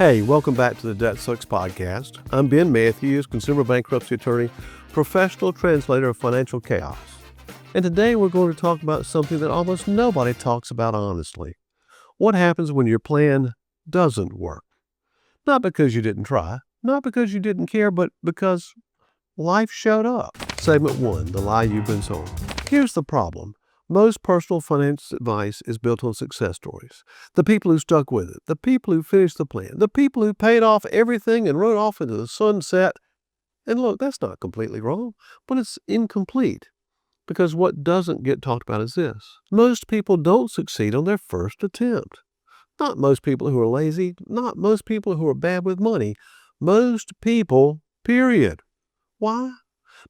Hey, welcome back to the Debt Sucks podcast. I'm Ben Matthews, consumer bankruptcy attorney, professional translator of financial chaos. And today we're going to talk about something that almost nobody talks about honestly. What happens when your plan doesn't work? Not because you didn't try, not because you didn't care, but because life showed up. Segment 1, the lie you've been sold. Here's the problem. Most personal finance advice is built on success stories. The people who stuck with it, the people who finished the plan, the people who paid off everything and rode off into the sunset. And look, that's not completely wrong, but it's incomplete. Because what doesn't get talked about is this. Most people don't succeed on their first attempt. Not most people who are lazy, not most people who are bad with money. Most people, period. Why?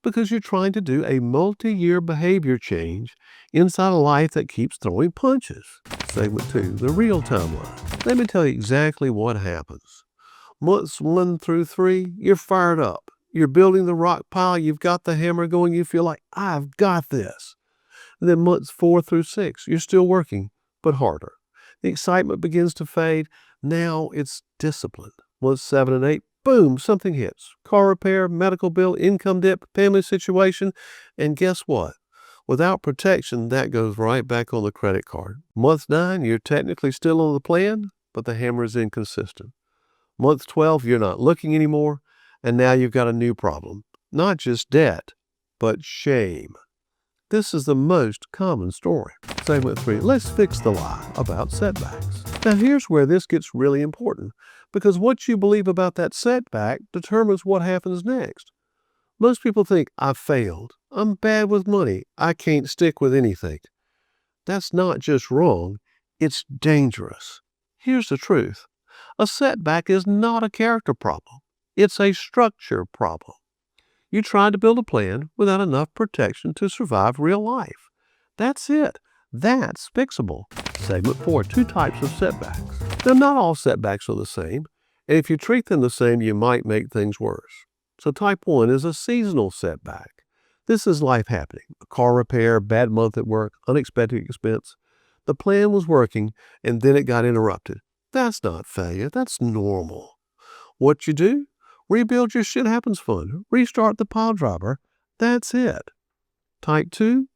Because you're trying to do a multi-year behavior change inside a life that keeps throwing punches. Segment 2, the real timeline. Let me tell you exactly what happens. Months 1 through 3, you're fired up. You're building the rock pile. You've got the hammer going. You feel like, I've got this. And then months 4 through 6, you're still working, but harder. The excitement begins to fade. Now it's discipline. Months 7 and 8, boom, something hits. Car repair, medical bill, income dip, family situation. And guess what? Without protection, that goes right back on the credit card. Month 9, you're technically still on the plan, but the hammer is inconsistent. Month 12, you're not looking anymore, and now you've got a new problem. Not just debt, but shame. This is the most common story. Segment 3, let's fix the lie about setbacks. Now here's where this gets really important, because what you believe about that setback determines what happens next. Most people think, I failed. I'm bad with money. I can't stick with anything. That's not just wrong, it's dangerous. Here's the truth. A setback is not a character problem. It's a structure problem. You tried to build a plan without enough protection to survive real life. That's it. That's fixable. Segment 4, 2 types of setbacks. Now, not all setbacks are the same, and if you treat them the same, you might make things worse. So type 1 is a seasonal setback. This is life happening. A car repair, bad month at work, unexpected expense. The plan was working, and then it got interrupted. That's not failure. That's normal. What you do? Rebuild your shit happens fund. Restart the pile driver. That's it. Type 2,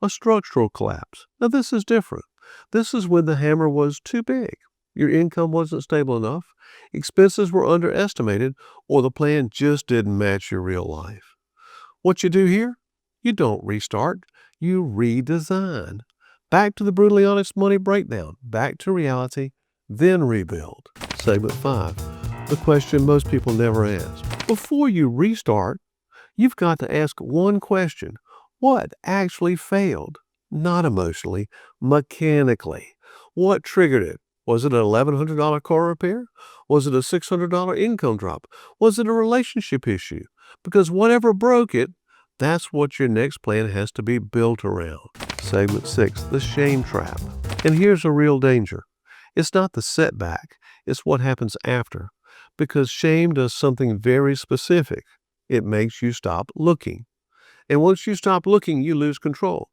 a structural collapse. Now this is different. This is when the hammer was too big. Your income wasn't stable enough, expenses were underestimated, or the plan just didn't match your real life. What you do here? You don't restart. You redesign. Back to the brutally honest money breakdown. Back to reality, then rebuild. Segment 5. The question most people never ask. Before you restart, you've got to ask one question. What actually failed? Not emotionally, mechanically. What triggered it? Was it an $1,100 car repair? Was it a $600 income drop? Was it a relationship issue? Because whatever broke it, that's what your next plan has to be built around. Segment 6, the shame trap. And here's a real danger. It's not the setback, it's what happens after. Because shame does something very specific. It makes you stop looking. And once you stop looking, you lose control.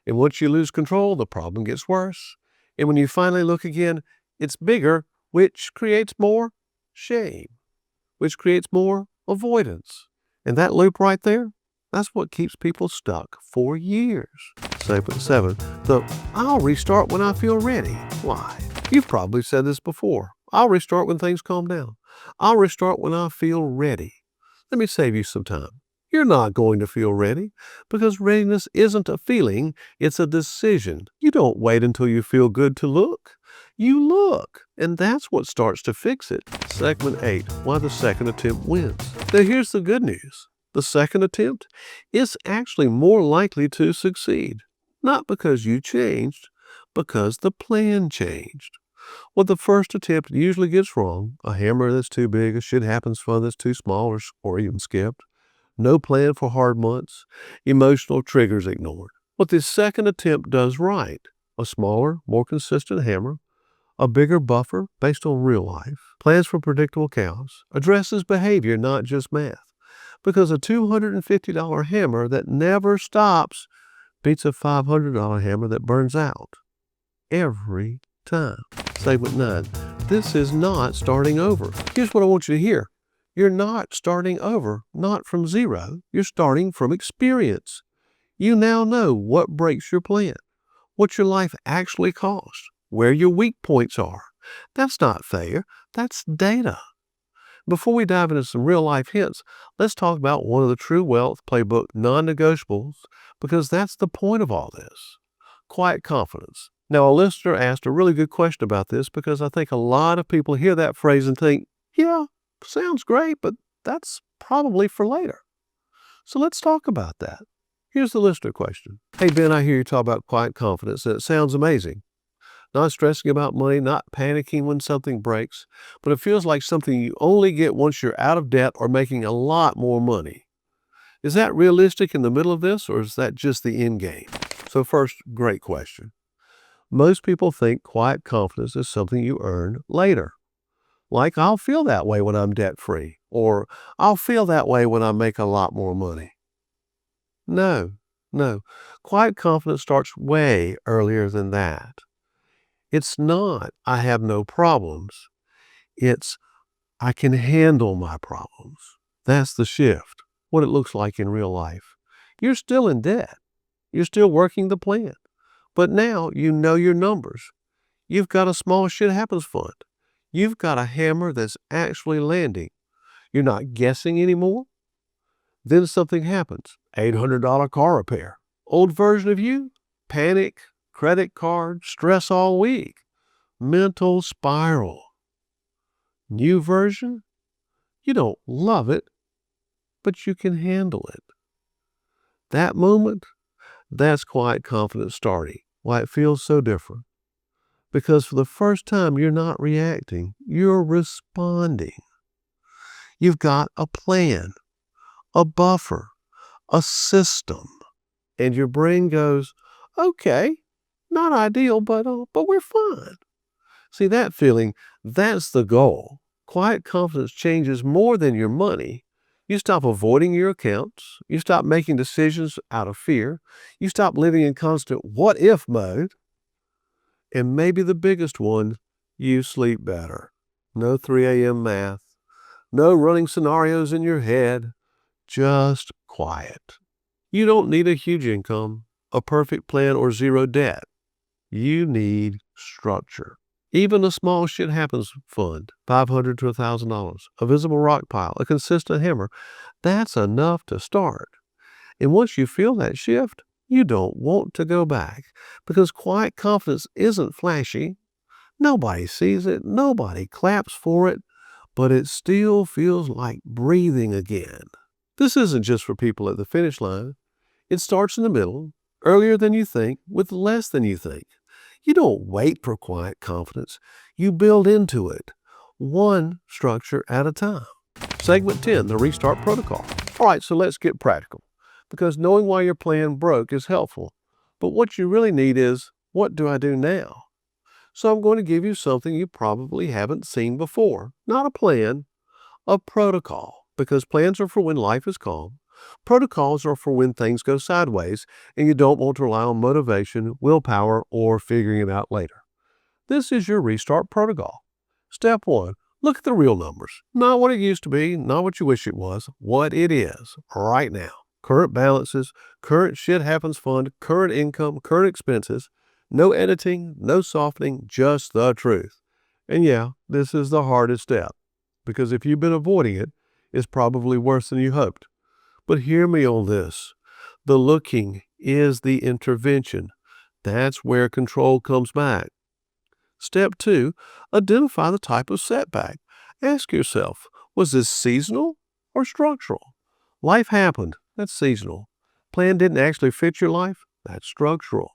And once you lose control, the problem gets worse. And when you finally look again, it's bigger, which creates more shame, which creates more avoidance. And that loop right there, that's what keeps people stuck for years. Segment 7, the I'll restart when I feel ready. Why? You've probably said this before. I'll restart when things calm down. I'll restart when I feel ready. Let me save you some time. You're not going to feel ready because readiness isn't a feeling, it's a decision. You don't wait until you feel good to look. You look, and that's what starts to fix it. Segment 8, why the second attempt wins. Now here's the good news. The second attempt is actually more likely to succeed. Not because you changed, because the plan changed. What the first attempt usually gets wrong, a hammer that's too big, a shit happens fund that's too small or even skipped, no plan for hard months, emotional triggers ignored. What this second attempt does right, a smaller, more consistent hammer, a bigger buffer based on real life, plans for predictable chaos, addresses behavior, not just math. Because a $250 hammer that never stops beats a $500 hammer that burns out every time. Segment 9, This is not starting over. Here's what I want you to hear. You're not starting over, not from zero. You're starting from experience. You now know what breaks your plan, what your life actually costs, where your weak points are. That's not failure. That's data. Before we dive into some real life hints, let's talk about one of the True Wealth Playbook non-negotiables, because that's the point of all this. Quiet confidence. Now, a listener asked a really good question about this because I think a lot of people hear that phrase and think, yeah, sounds great, but that's probably for later. So let's talk about that. Here's the listener question. Hey, Ben, I hear you talk about quiet confidence, and it sounds amazing. Not stressing about money, not panicking when something breaks, but it feels like something you only get once you're out of debt or making a lot more money. Is that realistic in the middle of this, or is that just the end game? So first, great question. Most people think quiet confidence is something you earn later. Like, I'll feel that way when I'm debt-free, or I'll feel that way when I make a lot more money. No. Quiet confidence starts way earlier than that. It's not, I have no problems. It's, I can handle my problems. That's the shift, what it looks like in real life. You're still in debt. You're still working the plan. But now you know your numbers. You've got a small shit happens fund. You've got a hammer that's actually landing. You're not guessing anymore. Then something happens. $800 car repair. Old version of you? Panic, credit card, stress all week. Mental spiral. New version? You don't love it, but you can handle it. That moment, that's quiet confidence starting. Why it feels so different. Because for the first time, you're not reacting. You're responding. You've got a plan, a buffer, a system. And your brain goes, okay, not ideal, but we're fine. See, that feeling, that's the goal. Quiet confidence changes more than your money. You stop avoiding your accounts. You stop making decisions out of fear. You stop living in constant what-if mode. And maybe the biggest one, you sleep better. No 3 a.m. math. No running scenarios in your head. Just quiet. You don't need a huge income, a perfect plan, or zero debt. You need structure. Even a small shit happens fund, $500 to $1,000, a visible rock pile, a consistent hammer, that's enough to start. And once you feel that shift, you don't want to go back, because quiet confidence isn't flashy. Nobody sees it, nobody claps for it, but it still feels like breathing again. This isn't just for people at the finish line. It starts in the middle, earlier than you think, with less than you think. You don't wait for quiet confidence. You build into it, one structure at a time. Segment 10, the restart protocol. All right, so let's get practical, because knowing why your plan broke is helpful. But what you really need is, what do I do now? So I'm going to give you something you probably haven't seen before. Not a plan, a protocol, because plans are for when life is calm. Protocols are for when things go sideways and you don't want to rely on motivation, willpower, or figuring it out later. This is your restart protocol. Step 1, look at the real numbers. Not what it used to be, not what you wish it was, what it is right now. Current balances, current shit happens fund, current income, current expenses. No editing, no softening, just the truth. And yeah, this is the hardest step, because if you've been avoiding it, it's probably worse than you hoped. But hear me on this. The looking is the intervention. That's where control comes back. Step 2, identify the type of setback. Ask yourself, was this seasonal or structural? Life happened. That's seasonal. Plan didn't actually fit your life. That's structural.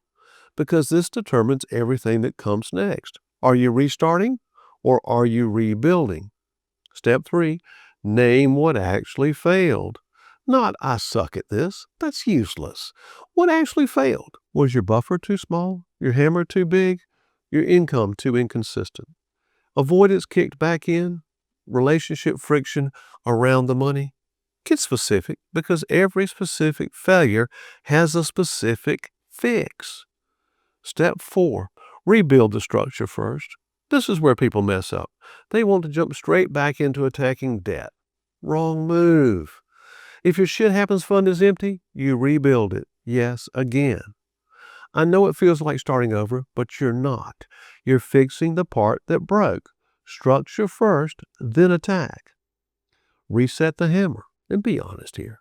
Because this determines everything that comes next. Are you restarting or are you rebuilding? Step 3, name what actually failed. Not, I suck at this. That's useless. What actually failed? Was your buffer too small? Your hammer too big? Your income too inconsistent? Avoidance kicked back in? Relationship friction around the money? Get specific, because every specific failure has a specific fix. Step 4, rebuild the structure first. This is where people mess up. They want to jump straight back into attacking debt. Wrong move. If your shit happens fund is empty, you rebuild it. Yes, again. I know it feels like starting over, but you're not. You're fixing the part that broke. Structure first, then attack. Reset the hammer, and be honest here.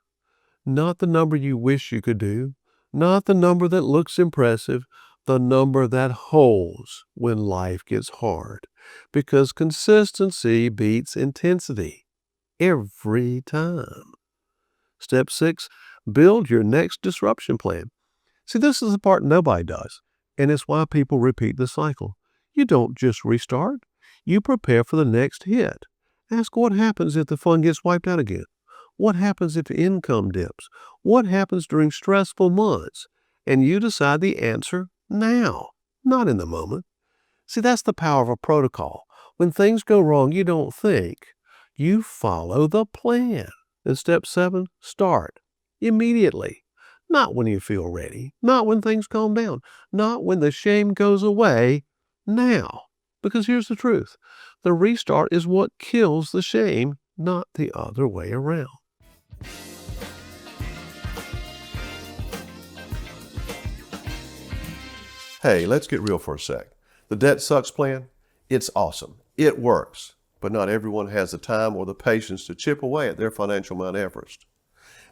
Not the number you wish you could do, not the number that looks impressive, the number that holds when life gets hard. Because consistency beats intensity. Every time. Step 6, build your next disruption plan. See, this is the part nobody does, and it's why people repeat the cycle. You don't just restart, you prepare for the next hit. Ask what happens if the fund gets wiped out again. What happens if income dips? What happens during stressful months? And you decide the answer now, not in the moment. See, that's the power of a protocol. When things go wrong, you don't think. You follow the plan. And step 7, start. Immediately. Not when you feel ready. Not when things calm down. Not when the shame goes away. Now. Because here's the truth. The restart is what kills the shame, not the other way around. Hey, let's get real for a sec. The Debt Sucks plan, it's awesome. It works. But not everyone has the time or the patience to chip away at their financial Mount Everest.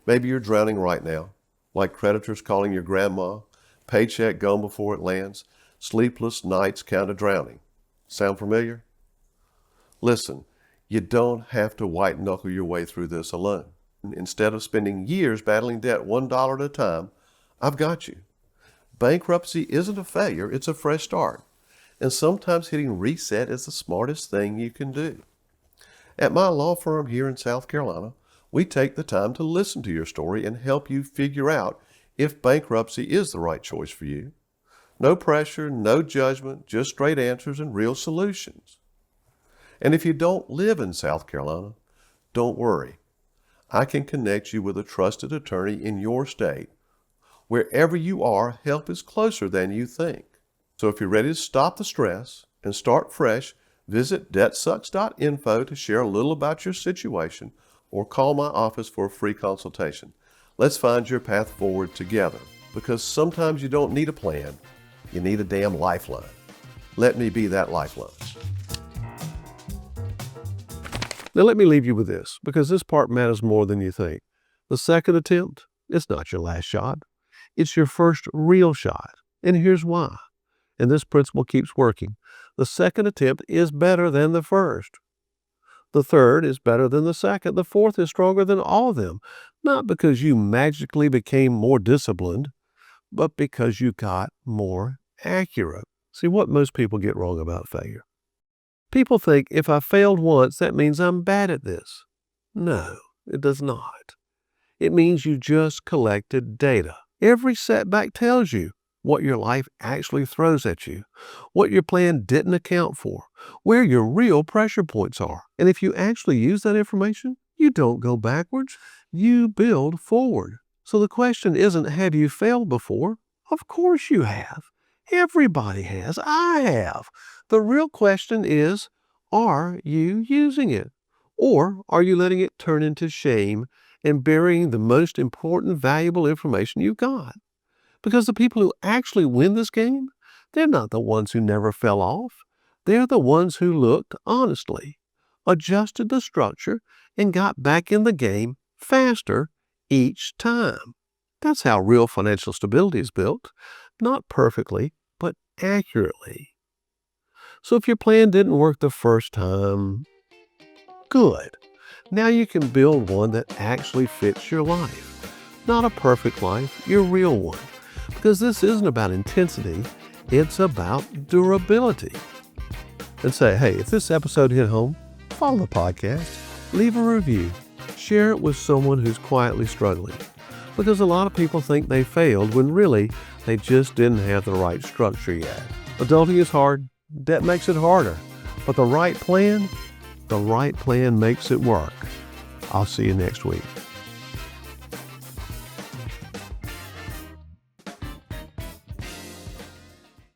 Maybe you're drowning right now, like creditors calling your grandma, paycheck gone before it lands, sleepless nights count of drowning. Sound familiar? Listen, you don't have to white-knuckle your way through this alone. Instead of spending years battling debt $1 at a time, I've got you. Bankruptcy isn't a failure, it's a fresh start. And sometimes hitting reset is the smartest thing you can do. At my law firm here in South Carolina, we take the time to listen to your story and help you figure out if bankruptcy is the right choice for you. No pressure, no judgment, just straight answers and real solutions. And if you don't live in South Carolina, don't worry. I can connect you with a trusted attorney in your state. Wherever you are, help is closer than you think. So if you're ready to stop the stress and start fresh, visit debtsucks.info to share a little about your situation or call my office for a free consultation. Let's find your path forward together, because sometimes you don't need a plan, you need a damn lifeline. Let me be that lifeline. Now let me leave you with this, because this part matters more than you think. The second attempt, it's not your last shot. It's your first real shot. And here's why. And this principle keeps working. The second attempt is better than the first. The third is better than the second. The fourth is stronger than all of them. Not because you magically became more disciplined, but because you got more accurate. See, what most people get wrong about failure. People think if I failed once, that means I'm bad at this. No, it does not. It means you just collected data. Every setback tells you what your life actually throws at you, what your plan didn't account for, where your real pressure points are. And if you actually use that information, you don't go backwards, you build forward. So the question isn't, have you failed before? Of course you have. Everybody has. I have. The real question is, are you using it? Or are you letting it turn into shame and burying the most important, valuable information you've got? Because the people who actually win this game, they're not the ones who never fell off. They're the ones who looked honestly, adjusted the structure, and got back in the game faster each time. That's how real financial stability is built. Not perfectly, but accurately. So if your plan didn't work the first time, good. Now you can build one that actually fits your life. Not a perfect life, your real one. Because this isn't about intensity, it's about durability. And say, hey, if this episode hit home, follow the podcast, leave a review, share it with someone who's quietly struggling. Because a lot of people think they failed when really they just didn't have the right structure yet. Adulting is hard, debt makes it harder, but the right plan makes it work. I'll see you next week.